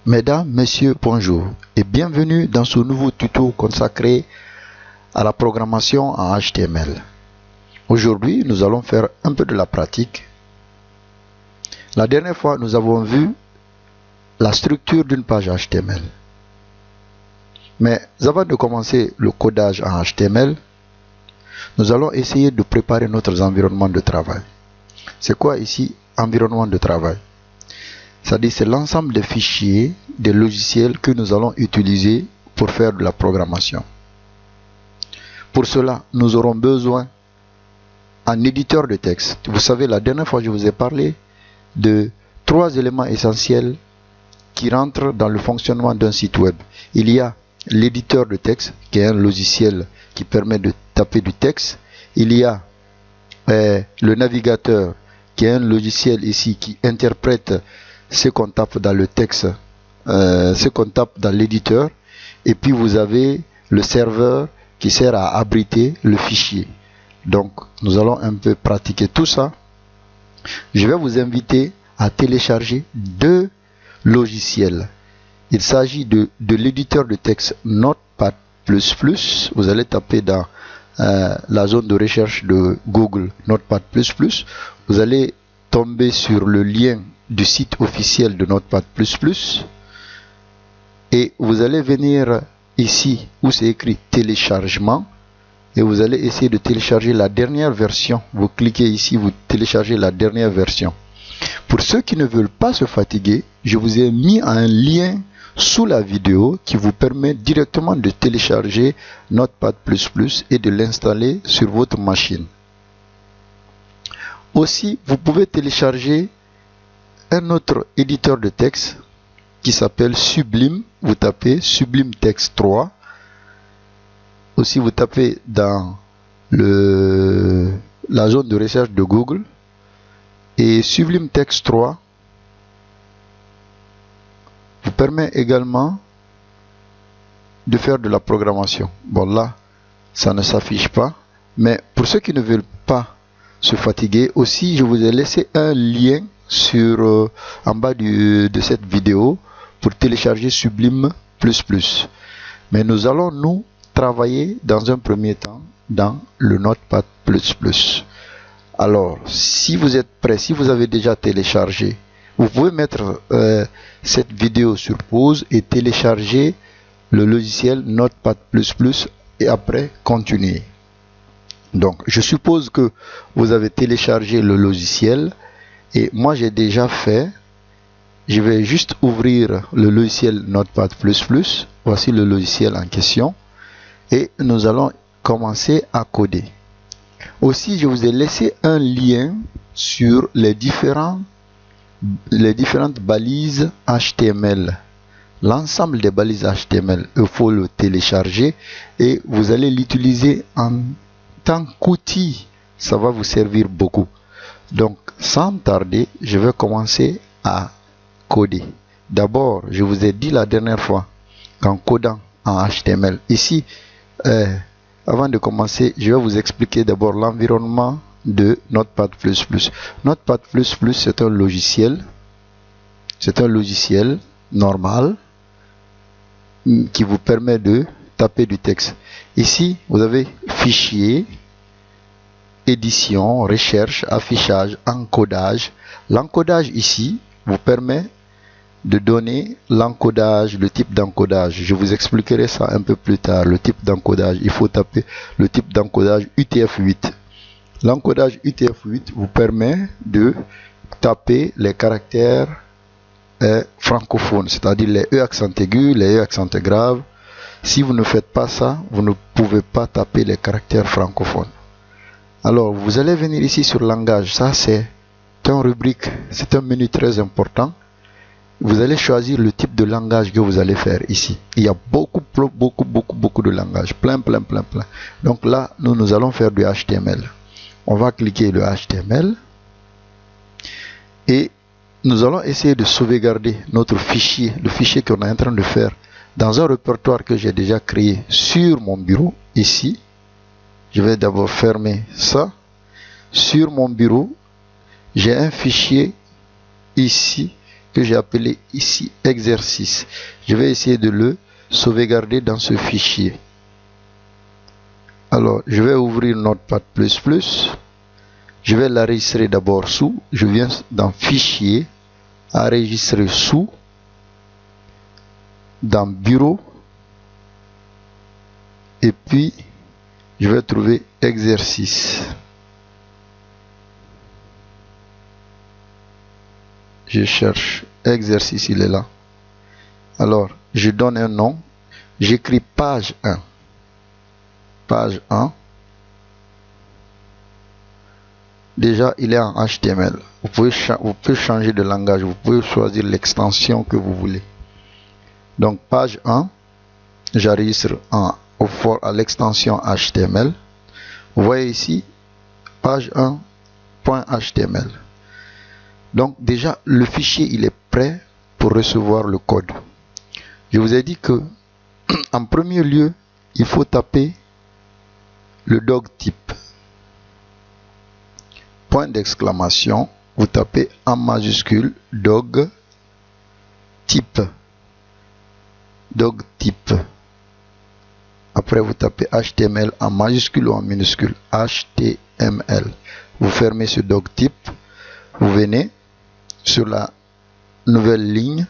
Mesdames, Messieurs, bonjour et bienvenue dans ce nouveau tuto consacré à la programmation en HTML. Aujourd'hui, nous allons faire un peu de la pratique. La dernière fois, nous avons vu la structure d'une page HTML. Mais avant de commencer le codage en HTML, nous allons essayer de préparer notre environnement de travail. C'est quoi ici, environnement de travail? C'est-à-dire c'est l'ensemble des fichiers, des logiciels que nous allons utiliser pour faire de la programmation. Pour cela, nous aurons besoin d'un éditeur de texte. Vous savez, la dernière fois, je vous ai parlé de 3 éléments essentiels qui rentrent dans le fonctionnement d'un site web. Il y a l'éditeur de texte, qui est un logiciel qui permet de taper du texte. Il y a le navigateur, qui est un logiciel ici qui interprète ce qu'on tape dans le texte, ce qu'on tape dans l'éditeur. Et puis vous avez le serveur qui sert à abriter le fichier. Donc nous allons un peu pratiquer tout ça. Je vais vous inviter à télécharger 2 logiciels. Il s'agit de l'éditeur de texte Notepad++. Vous allez taper dans la zone de recherche de Google Notepad++. Vous allez tomber sur le lien du site officiel de Notepad++. Et vous allez venir ici où c'est écrit téléchargement. Et vous allez essayer de télécharger la dernière version. Vous cliquez ici, vous téléchargez la dernière version. Pour ceux qui ne veulent pas se fatiguer, je vous ai mis un lien sous la vidéo qui vous permet directement de télécharger Notepad++ et de l'installer sur votre machine. Aussi, vous pouvez télécharger un autre éditeur de texte qui s'appelle Sublime. Vous tapez Sublime Text 3. Aussi, vous tapez dans la zone de recherche de Google. Et Sublime Text 3 vous permet également de faire de la programmation. Bon, là, ça ne s'affiche pas. Mais pour ceux qui ne veulent pas se fatiguer, aussi, je vous ai laissé un lien en bas de cette vidéo pour télécharger Sublime++. Mais nous allons nous travailler dans un premier temps dans le Notepad++. Alors, si vous êtes prêt, si vous avez déjà téléchargé, vous pouvez mettre cette vidéo sur pause et télécharger le logiciel Notepad++ et après continuer. Donc, je suppose que vous avez téléchargé le logiciel et moi j'ai déjà fait. Je vais juste ouvrir le logiciel Notepad++. Voici le logiciel en question et nous allons commencer à coder. Aussi, je vous ai laissé un lien sur les différentes balises HTML. L'ensemble des balises HTML, il faut le télécharger et vous allez l'utiliser en tant qu'outil. Ça va vous servir beaucoup. Donc, sans tarder, je vais commencer à coder. D'abord, je vous ai dit la dernière fois qu'en codant en HTML, ici, avant de commencer, je vais vous expliquer d'abord l'environnement de Notepad++. Notepad++, c'est un logiciel normal qui vous permet de taper du texte. Ici, vous avez fichier, édition, recherche, affichage, encodage. L'encodage ici vous permet de donner l'encodage, le type d'encodage. Je vous expliquerai ça un peu plus tard. Le type d'encodage, il faut taper le type d'encodage UTF-8. L'encodage UTF-8 vous permet de taper les caractères francophones, c'est-à-dire les E accent aigu, les E accent grave. Si vous ne faites pas ça, vous ne pouvez pas taper les caractères francophones. Alors, vous allez venir ici sur langage. Ça, c'est un rubrique, c'est un menu très important. Vous allez choisir le type de langage que vous allez faire ici. Il y a beaucoup de langages. Plein. Donc là, nous allons faire du HTML. On va cliquer le HTML. Et nous allons essayer de sauvegarder notre fichier, le fichier qu'on est en train de faire, dans un répertoire que j'ai déjà créé sur mon bureau, ici. Je vais d'abord fermer ça. Sur mon bureau, j'ai un fichier ici que j'ai appelé ici exercice. Je vais essayer de le sauvegarder dans ce fichier. Alors, je vais ouvrir Notepad++. Je vais l'enregistrer d'abord sous. Je viens dans Fichier, enregistrer sous, dans Bureau, et puis je vais trouver exercice. Je cherche exercice, il est là. Alors, je donne un nom. J'écris page 1. Page 1. Déjà, il est en HTML. Vous pouvez changer de langage. Vous pouvez choisir l'extension que vous voulez. Donc, page 1. J'enregistre à l'extension HTML. Vous voyez ici, page 1.html. Donc, déjà, le fichier, il est prêt pour recevoir le code. Je vous ai dit que, en premier lieu, il faut taper le dog type. Point d'exclamation, vous tapez en majuscule dog type. Dog type. Après, vous tapez HTML en majuscule ou en minuscule. HTML. Vous fermez ce dog type. Vous venez sur la nouvelle ligne.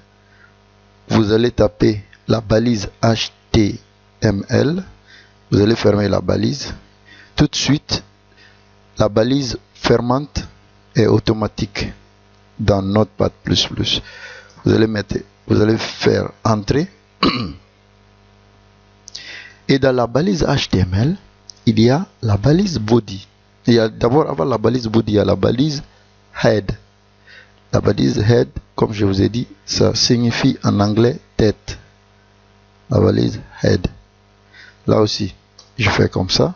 Vous allez taper la balise HTML. Vous allez fermer la balise. Tout de suite, la balise fermante est automatique dans Notepad++. Vous allez faire entrer. Et dans la balise HTML, il y a la balise body. Il y a d'abord, avant la balise body, il y a la balise head. La balise head, comme je vous ai dit, ça signifie en anglais tête. La balise head. Là aussi, je fais comme ça.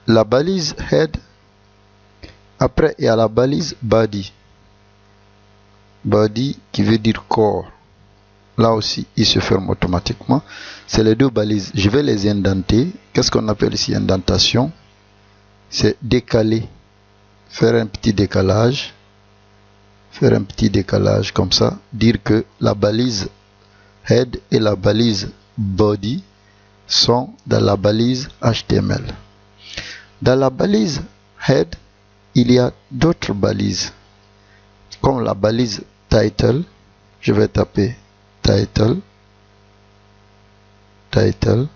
La balise head. Après, il y a la balise body. Body qui veut dire corps. Là aussi, il se ferme automatiquement. C'est les deux balises. Je vais les indenter. Qu'est-ce qu'on appelle ici indentation? C'est décaler. Faire un petit décalage. Faire un petit décalage comme ça. Dire que la balise head et la balise body sont dans la balise HTML. Dans la balise head, il y a d'autres balises. Comme la balise title. Je vais taper title. Title.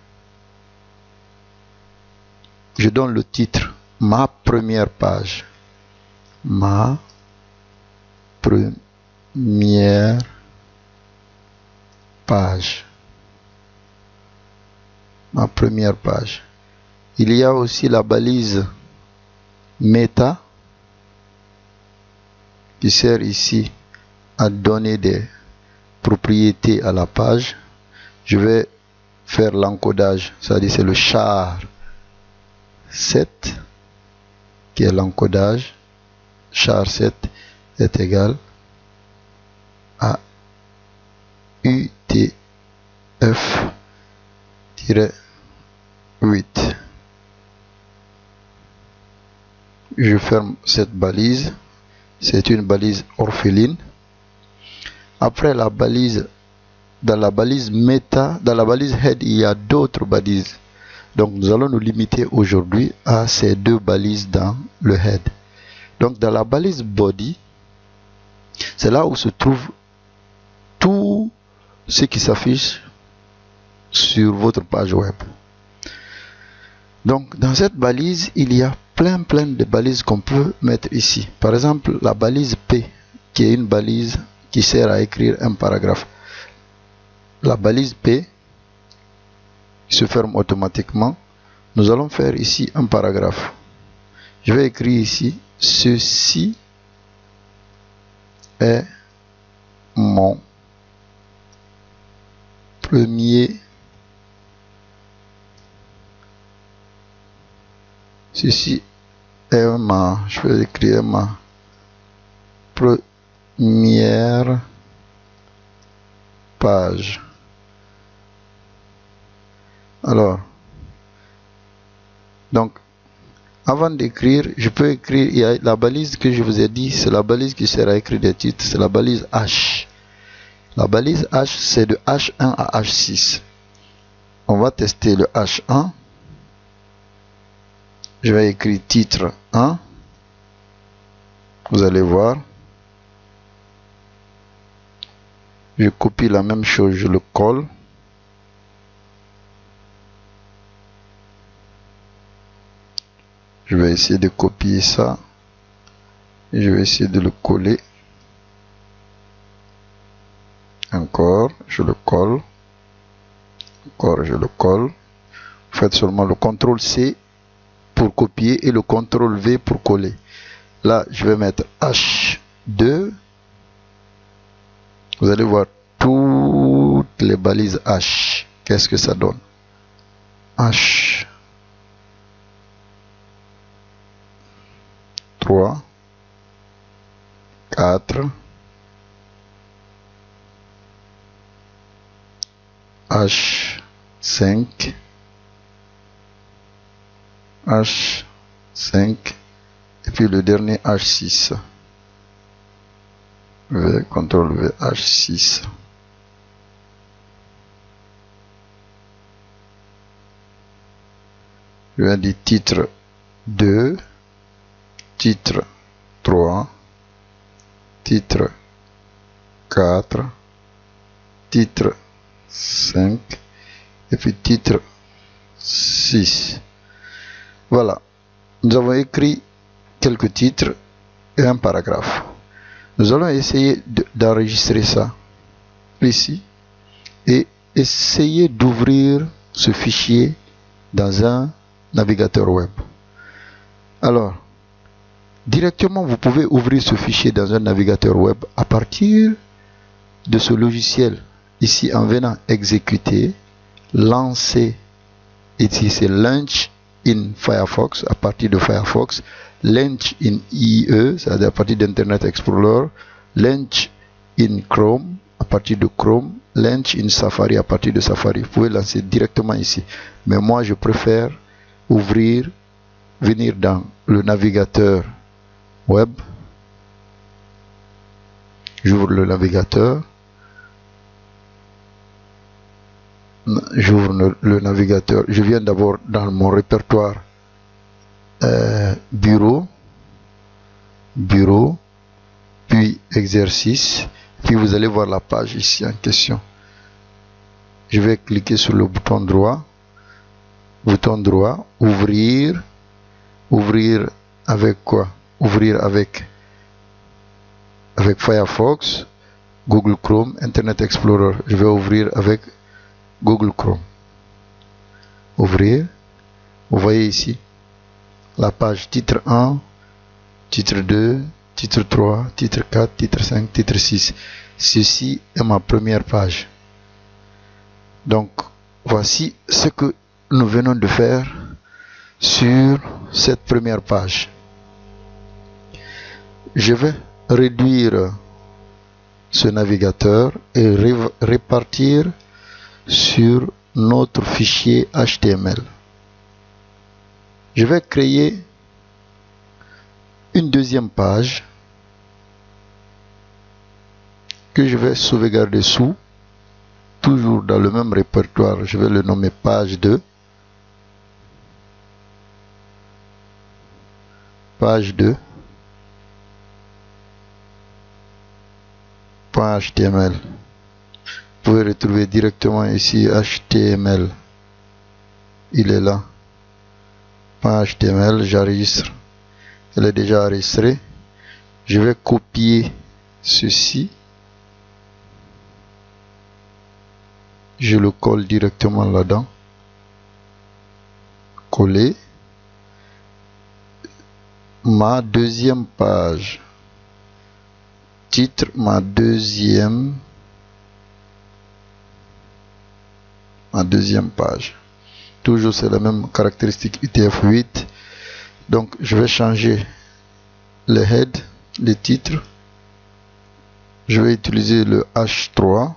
Je donne le titre. Ma première page. Ma première page. Ma première page. Il y a aussi la balise meta qui sert ici à donner des propriétés à la page. Je vais faire l'encodage, c'est-à-dire c'est le char 7 qui est l'encodage. Char 7 est égal à UTF-8. Je ferme cette balise. C'est une balise orpheline. Après la balise, dans la balise meta, dans la balise head, il y a d'autres balises. Donc nous allons nous limiter aujourd'hui à ces deux balises dans le head. Donc dans la balise body, c'est là où se trouve tout ce qui s'affiche sur votre page web. Donc dans cette balise, il y a plein de balises qu'on peut mettre ici. Par exemple, la balise P, qui est une balise qui sert à écrire un paragraphe. La balise P se ferme automatiquement. Nous allons faire ici un paragraphe. Je vais écrire ici: ceci est mon premier je vais écrire ma première page. Alors, donc Avant d'écrire, je peux écrire, il y a la balise que je vous ai dit, c'est la balise qui sert à écrire des titres, c'est la balise H. La balise H, c'est de H1 à H6. On va tester le H1. Je vais écrire titre 1. Vous allez voir. Je copie la même chose, je le colle. Je vais essayer de copier ça. Et je vais essayer de le coller. Encore, je le colle. Encore, je le colle. Vous faites seulement le CTRL-C pour copier et le CTRL-V pour coller. Là, je vais mettre H2. Vous allez voir toutes les balises H. Qu'est-ce que ça donne? H. 3. 4. H5. H5. Et puis le dernier H6. V, CTRL V, H6. Je vais dire titre 2, titre 3, titre 4, titre 5 et puis titre 6. Voilà, nous avons écrit quelques titres et un paragraphe. Nous allons essayer d'enregistrer ça ici et essayer d'ouvrir ce fichier dans un navigateur web. Alors, directement, vous pouvez ouvrir ce fichier dans un navigateur web à partir de ce logiciel. Ici, en venant exécuter, lancer, ici c'est Launch in Firefox, à partir de Firefox, Launch in IE, c'est-à-dire à partir d'Internet Explorer, Launch in Chrome, à partir de Chrome, Launch in Safari, à partir de Safari. Vous pouvez lancer directement ici. Mais moi, je préfère ouvrir, venir dans le navigateur web. J'ouvre le navigateur. J'ouvre le navigateur. Je viens d'abord dans mon répertoire bureau, puis exercice, puis vous allez voir la page ici en question. Je vais cliquer sur le bouton droit, ouvrir avec quoi? Ouvrir avec Firefox, Google Chrome, Internet Explorer. Je vais ouvrir avec Google Chrome. Ouvrir. Vous voyez ici la page titre 1, titre 2, titre 3, titre 4, titre 5, titre 6. Ceci est ma première page. Donc, voici ce que nous venons de faire sur cette première page. Je vais réduire ce navigateur et répartir sur notre fichier HTML. Je vais créer une deuxième page que je vais sauvegarder sous, toujours dans le même répertoire. Je vais le nommer page 2. Page 2. .html. Vous pouvez retrouver directement ici HTML. Il est là. .html, j'enregistre. Elle est déjà enregistrée. Je vais copier ceci. Je le colle directement là-dedans. Coller. Ma deuxième page. Titre, ma deuxième page. Toujours c'est la même caractéristique UTF-8. Donc je vais changer le head, les titres. Je vais utiliser le H3.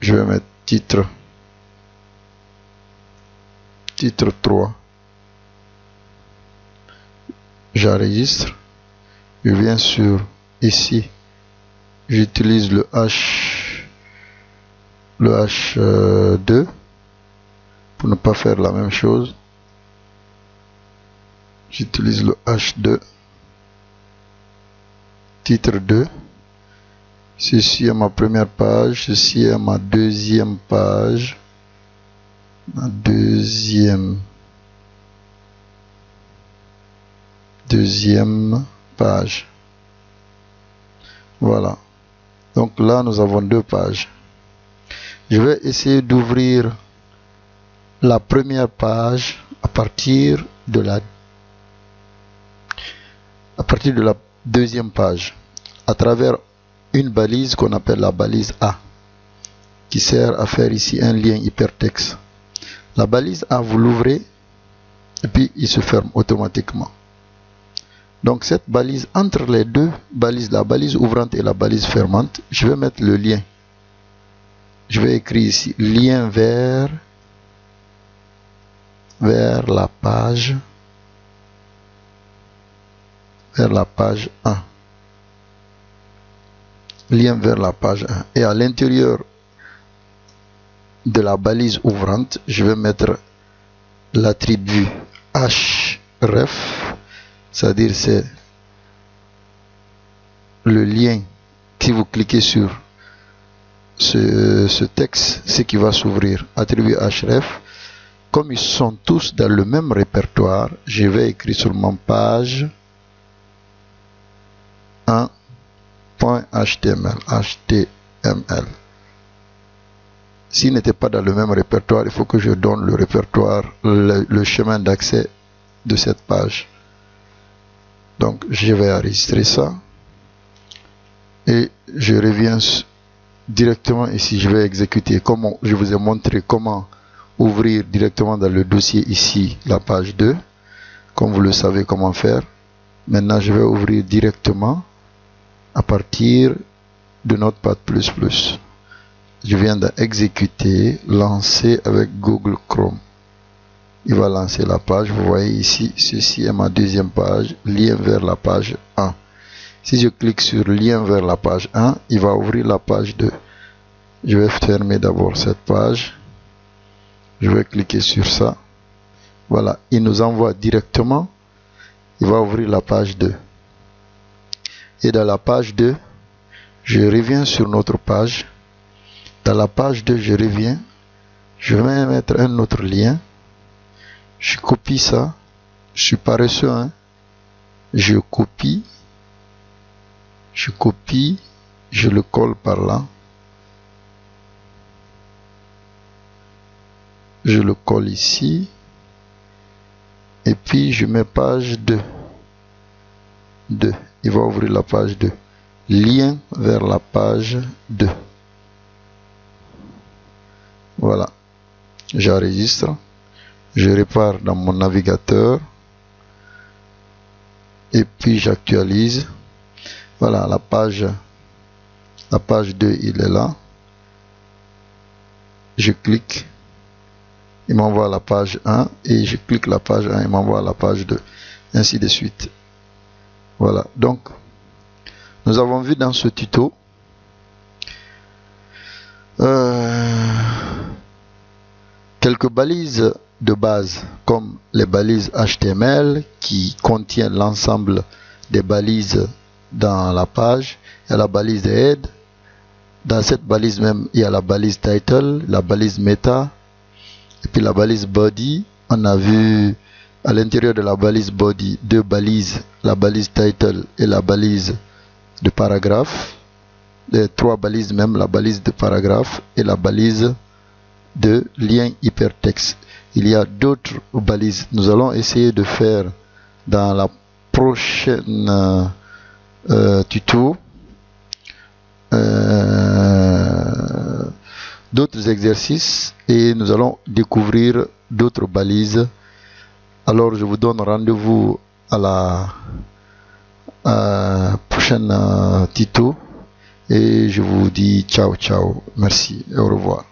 Je vais mettre titre titre 3. J'enregistre. Je viens sur ici. J'utilise le H2 pour ne pas faire la même chose. J'utilise le H2. Titre 2. Ceci est ma première page. Ceci est ma deuxième page. Ma deuxième page. Voilà. Donc là, nous avons deux pages. Je vais essayer d'ouvrir la première page à partir de la deuxième page à travers une balise qu'on appelle la balise A, qui sert à faire ici un lien hypertexte. La balise A, vous l'ouvrez et puis il se ferme automatiquement. Donc cette balise, entre les deux balises, la balise ouvrante et la balise fermante, je vais mettre le lien. Je vais écrire ici lien vers la page 1. Lien vers la page 1. Et à l'intérieur de la balise ouvrante, je vais mettre l'attribut href. C'est-à-dire c'est le lien. Si vous cliquez sur ce texte, c'est qui va s'ouvrir. Attribut href. Comme ils sont tous dans le même répertoire, je vais écrire sur mon page 1.html. HTML. S'il n'était pas dans le même répertoire, il faut que je donne le répertoire, le chemin d'accès de cette page. Donc je vais enregistrer ça et je reviens directement ici. Je vais exécuter comment je vous ai montré comment ouvrir directement dans le dossier ici la page 2, comme vous le savez comment faire. Maintenant je vais ouvrir directement à partir de Notepad++. Je viens d'exécuter, lancer avec Google Chrome. Il va lancer la page. Vous voyez ici, ceci est ma deuxième page, lien vers la page 1. Si je clique sur lien vers la page 1, il va ouvrir la page 2. Je vais fermer d'abord cette page. Je vais cliquer sur ça. Voilà, il nous envoie directement. Il va ouvrir la page 2. Et dans la page 2, je reviens sur notre page. Dans la page 2, je reviens. Je vais mettre un autre lien. Je copie ça. Je suis paresseux, hein. Je copie, je le colle par là. Je le colle ici. Et puis je mets page 2. Il va ouvrir la page 2. Lien vers la page 2. Voilà. J'enregistre. Je repars dans mon navigateur. Et puis j'actualise. Voilà, la page 2, il est là. Je clique. Il m'envoie la page 1. Et je clique la page 1. Il m'envoie la page 2. Ainsi de suite. Voilà. Donc, nous avons vu dans ce tuto quelques balises de base, comme les balises HTML qui contiennent l'ensemble des balises dans la page. Il y a la balise de head. Dans cette balise même, il y a la balise title, la balise meta, et puis la balise body. On a vu à l'intérieur de la balise body deux balises, la balise title et la balise de paragraphe. Les trois balises même, la balise de paragraphe et la balise de lien hypertexte. Il y a d'autres balises. Nous allons essayer de faire dans la prochaine tuto d'autres exercices et nous allons découvrir d'autres balises. Alors je vous donne rendez-vous à la prochaine tuto et je vous dis ciao ciao, merci et au revoir.